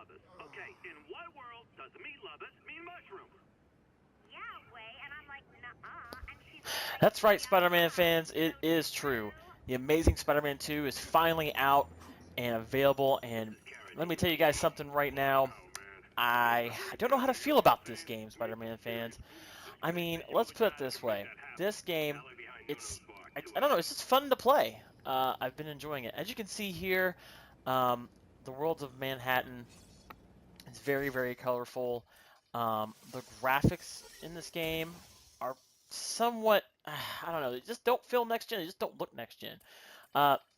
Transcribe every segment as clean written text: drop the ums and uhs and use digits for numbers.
lovers. Okay, in what world does meat lovers mean mushroom? Yeah, way, and I'm like, nuh-uh, and she's That's right, Spider-Man fans. It is true. The Amazing Spider-Man 2 is finally out and available. And let me tell you guys something right now. I don't know how to feel about this game, Spider-Man fans. I mean, let's put it this way. This game, I don't know, it's just fun to play. I've been enjoying it. As you can see here, the worlds of Manhattan is very, very colorful. The graphics in this game are somewhat, I don't know, they just don't feel next gen. They just don't look next gen.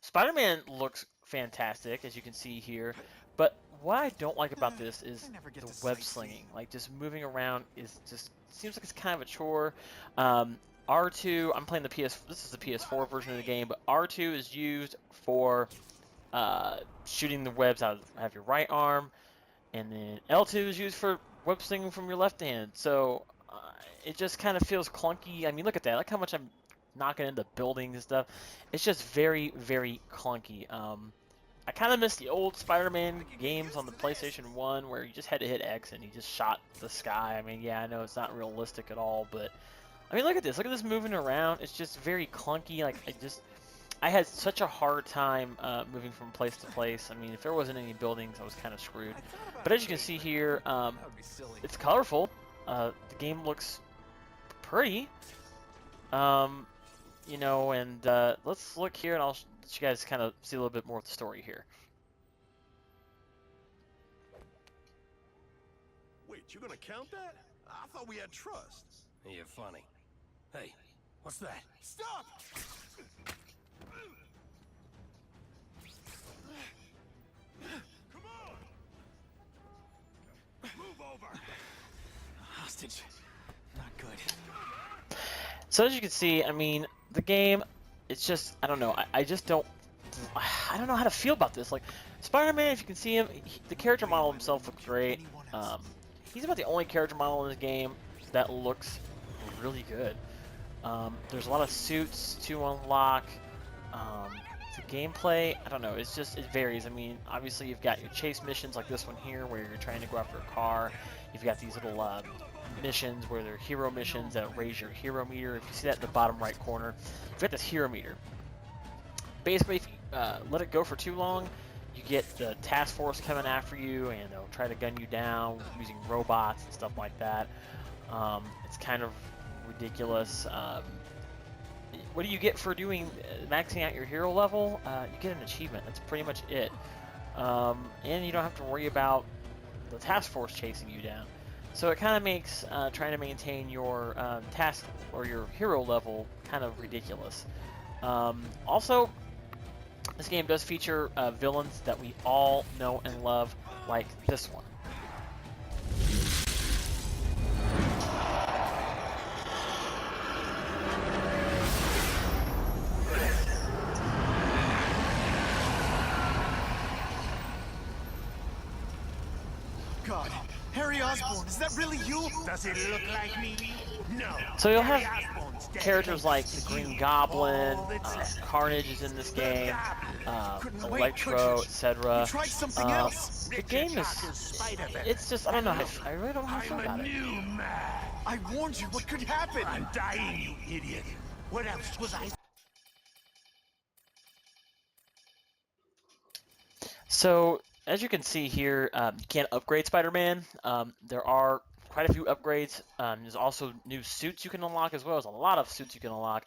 Spider-Man looks fantastic, as you can see here. But what I don't like about this is the web slinging. Like, just moving around is just seems like it's kind of a chore. R2, I'm playing the PS. This is the PS4 version of the game, but R2 is used for shooting the webs out of your right arm, and then L2 is used for web slinging from your left hand. So it just kind of feels clunky. I mean, look at that. Look how much I'm knocking into buildings and stuff. It's just very, very clunky. I kind of miss the old Spider-Man games on the PlayStation 1 where you just had to hit X and he just shot the sky. I mean, yeah, I know it's not realistic at all, but I mean, look at this. Look at this moving around. It's just very clunky. Like, I had such a hard time moving from place to place. I mean, if there wasn't any buildings, I was kind of screwed. But as you can see here, it's colorful. The game looks pretty. You know, and let's look here, and I'll let you guys kind of see a little bit more of the story here. Wait, you gonna count that? I thought we had trust. You're funny. Hey, what's that? Stop! Come on! Move over! Hostage. Not good. So as you can see, I mean, the game, it's just, I don't know, I just don't, I don't know how to feel about this. Like, Spider-Man, if you can see him, the character model himself looks great. He's about the only character model in this game that looks really good. There's a lot of suits to unlock. The gameplay, I don't know, it's just, it varies. I mean, obviously you've got your chase missions like this one here where you're trying to go after a car. You've got these little missions where they're hero missions that raise your hero meter. If you see that in the bottom right corner, you've got this hero meter. Basically, if you let it go for too long, you get the task force coming after you, and they'll try to gun you down using robots and stuff like that. It's kind of ridiculous. What do you get for doing maxing out your hero level? You get an achievement. That's pretty much it. And you don't have to worry about the task force chasing you down. So it kind of makes trying to maintain your task or your hero level kind of ridiculous. Also, this game does feature villains that we all know and love, like this one. God, Harry Osborn, is that really you? Does it look like me? No. So you'll have characters like the Green Goblin, Carnage is in this game, Electro, etc. Tried something else. The game is, it's just, I don't know, I really don't know how to feel about it. I warned you, what could happen? I'm dying, you idiot. What else was I? So, as you can see here, you can't upgrade Spider-Man. There are quite a few upgrades. There's also new suits you can unlock, as well as a lot of suits you can unlock.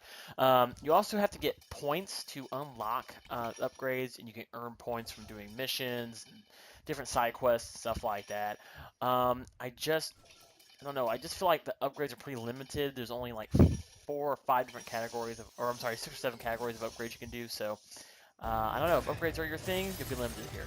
You also have to get points to unlock upgrades, and you can earn points from doing missions, and different side quests, stuff like that. I don't know, I just feel like the upgrades are pretty limited. There's only like 4 or 5 different categories of, or I'm sorry, 6 or 7 categories of upgrades you can do, so I don't know, if upgrades are your thing, you'll be limited here.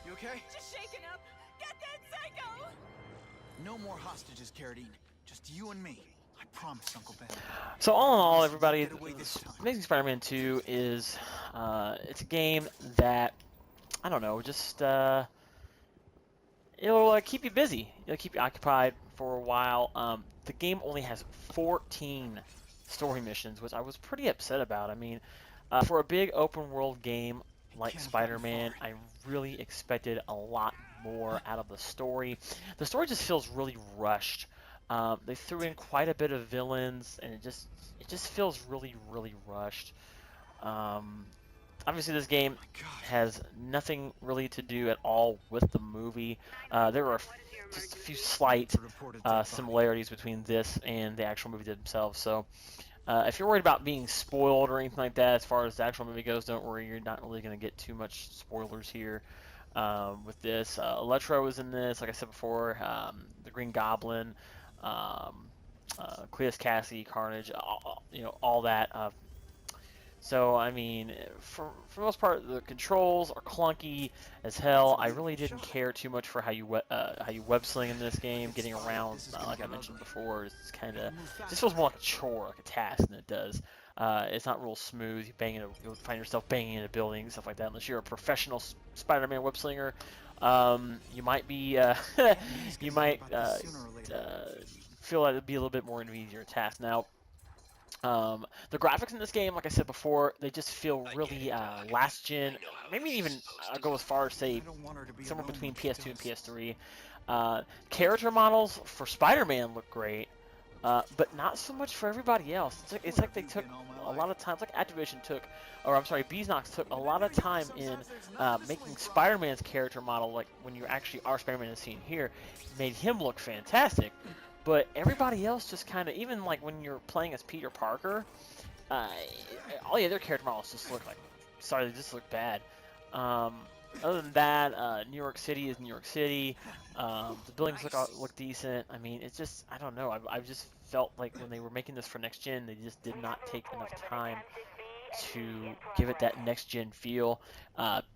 You okay? Just shaken up. Get that psycho! No more hostages, Carradine. Just you and me. I promise, Uncle Ben. So all in all, everybody, Get away this time. Amazing Spider-Man 2 is, it's a game that, I don't know, just it'll keep you busy. It'll keep you occupied for a while. The game only has 14 story missions, which I was pretty upset about. I mean, for a big open world game like Can't have gotten Spider-Man, far. I really expected a lot more out of the story. The story just feels really rushed. They threw in quite a bit of villains, and it just feels really rushed. Um, Obviously, this game My God. has nothing really to do at all with the movie. There are just a few slight Reported dead body. similarities between this and the actual movie themselves. So, if you're worried about being spoiled or anything like that, as far as the actual movie goes, don't worry. You're not really going to get too much spoilers here with this. Electro is in this, like I said before. The Green Goblin, um, Cletus Cassidy, Carnage, all that. So I mean, for the most part, the controls are clunky as hell. I really didn't care too much for how you web sling in this game. Getting around, like I mentioned before, it's kind of just feels more like a chore, like a task than it does. It's not real smooth. You'll find yourself banging into buildings, stuff like that. Unless you're a professional Spider-Man web slinger, you might be you might feel like it'd be a little bit more of an easier task. Now, the graphics in this game, like I said before, they just feel really last gen. Maybe even I'll go as far as say I don't want her to be somewhere alone between when she PS2 and does. PS3. Character models for Spider-Man look great, but not so much for everybody else. It's like they took a lot of time. It's like Activision took, or I'm sorry, Beesnox took a lot of time in making Spider-Man's character model, like when you actually are Spider-Man as seen here, made him look fantastic. But everybody else just kind of, even like when you're playing as Peter Parker, uh, all the other character models just look like, sorry, they just look bad. Other than that, New York City is New York City. The buildings look decent. I mean, it's just, I don't know. I've just felt like when they were making this for next gen, they just did not take enough time to give it that next gen feel.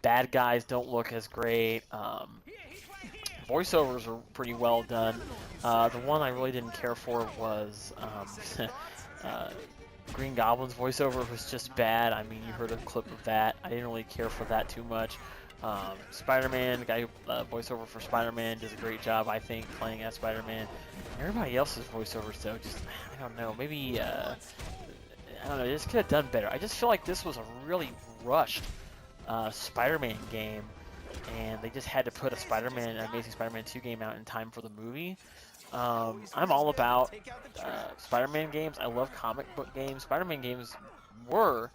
Bad guys don't look as great. Voiceovers are pretty well done. The one I really didn't care for was Green Goblin's voiceover was just bad. I mean, you heard a clip of that. I didn't really care for that too much. Spider-Man, the guy who voiceover for Spider-Man does a great job, I think, playing as Spider-Man. Everybody else's voiceovers, though, just, I don't know, maybe, I don't know, they just could have done better. I just feel like this was a really rushed Spider-Man game, and they just had to put a Amazing Spider-Man 2 game out in time for the movie. I'm all about Spider-Man games. I love comic book games. Spider-Man games were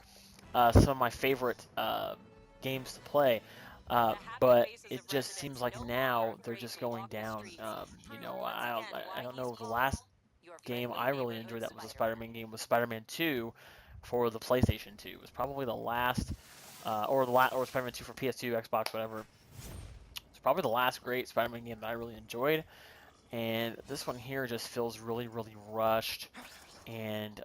some of my favorite games to play, but it just seems like now they're just going down. I don't know. The last game I really enjoyed that was a Spider-Man game was Spider-Man 2 for the PlayStation 2. It was probably the last, or Spider-Man 2 for PS2, Xbox, whatever. It's probably the last great Spider-Man game that I really enjoyed. And this one here just feels really rushed. And,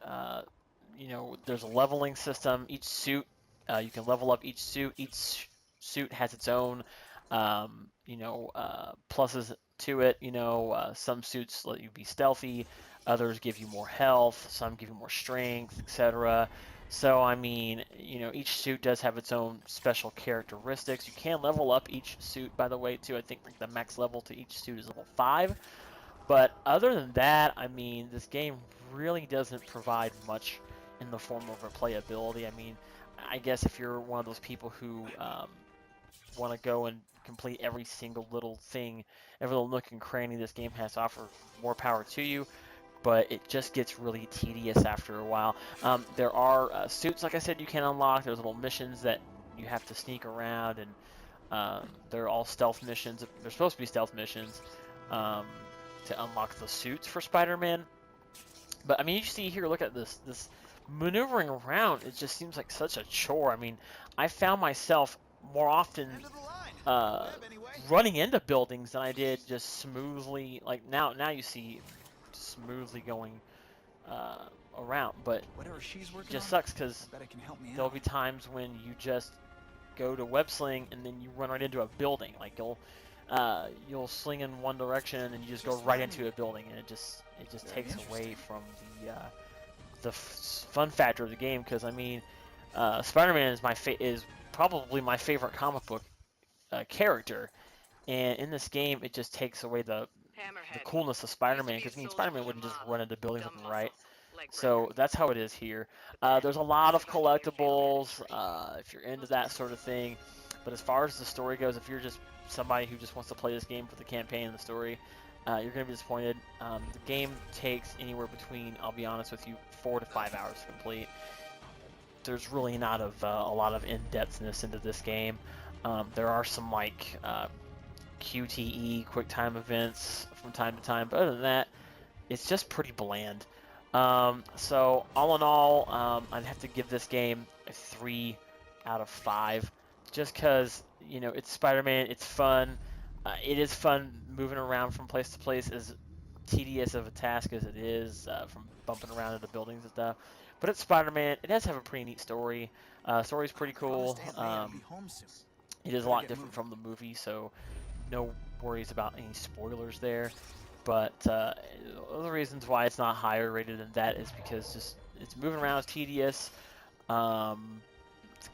there's a leveling system. Each suit, you can level up each suit. Each suit has its own, pluses to it. Some suits let you be stealthy. Others give you more health. Some give you more strength, etc. So, I mean, each suit does have its own special characteristics. You can level up each suit, by the way, too. I think like the max level to each suit is level 5. But other than that, I mean, this game really doesn't provide much in the form of replayability. I mean, I guess if you're one of those people who want to go and complete every single little thing, every little nook and cranny this game has to offer, more power to you. But it just gets really tedious after a while. There are suits, like I said, you can unlock. There's little missions that you have to sneak around, and they're all stealth missions. They're supposed to be stealth missions to unlock the suits for Spider-Man. But I mean, you see here, look at this maneuvering around. It just seems like such a chore. I mean, I found myself more often End of the line. uh, Grab anyway. running into buildings than I did just smoothly. Like now you see smoothly going around, but Whatever she's it working just on, sucks because I bet it can help me there'll out. be times when you just go to web sling and then you run right into a building. Like you'll sling in one direction and you just go right into a building, and it just Very takes away interesting. from the fun factor of the game. Because I mean, Spider-Man is probably my favorite comic book character. And in this game, it just takes away the Hammerhead. coolness of Used Spider-Man, to be a because I mean, soldier Spider-Man for wouldn't just Mom. run into buildings Dumb left and right. muscle. Leg So breaker. that's how it is here. But then, There's a lot of somebody in your family collectibles had a if you're into that sort of thing. But as far as the story goes, if you're just somebody who just wants to play this game for the campaign and the story, you're going to be disappointed. The game takes anywhere between, I'll be honest with you, 4 to 5 hours to complete. There's really not a lot of in-depthness into this game. There are some like QTE, quick time events from time to time, but other than that, it's just pretty bland. So all in all, I'd have to give this game a 3 out of 5, just because, you know, it's Spider-Man, it's fun. It is fun moving around from place to place, as tedious of a task as it is, from bumping around into buildings and stuff. But it's Spider-Man. It does have a pretty neat story. Story's pretty cool. Promised Aunt May I'd be home soon. It is a Better lot get different moving. from the movie, so no worries about any spoilers there. But the reasons why it's not higher rated than that is because just it's moving around is tedious.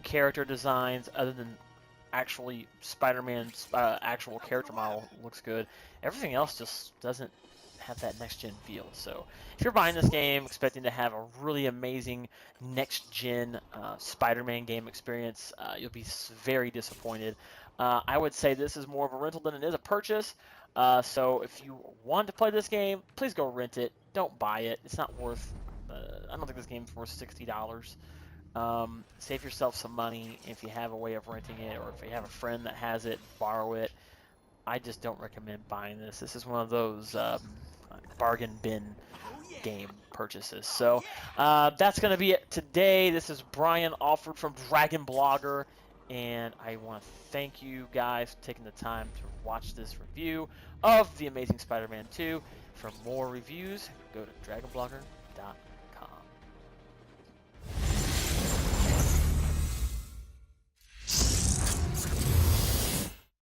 Character designs, other than actually Spider-Man's actual character model, looks good. Everything else just doesn't have that next-gen feel. So if you're buying this game expecting to have a really amazing next-gen Spider-Man game experience, you'll be very disappointed. I would say this is more of a rental than it is a purchase. So if you want to play this game, please go rent it. Don't buy it. It's not worth. I don't think this game's worth $60. Save yourself some money if you have a way of renting it, or if you have a friend that has it, borrow it. I just don't recommend buying this. This is one of those bargain bin game purchases. So that's going to be it today. This is Brian Alford from Dragon Blogger, and I want to thank you guys for taking the time to watch this review of The Amazing Spider-Man 2. For more reviews, go to dragonblogger.com.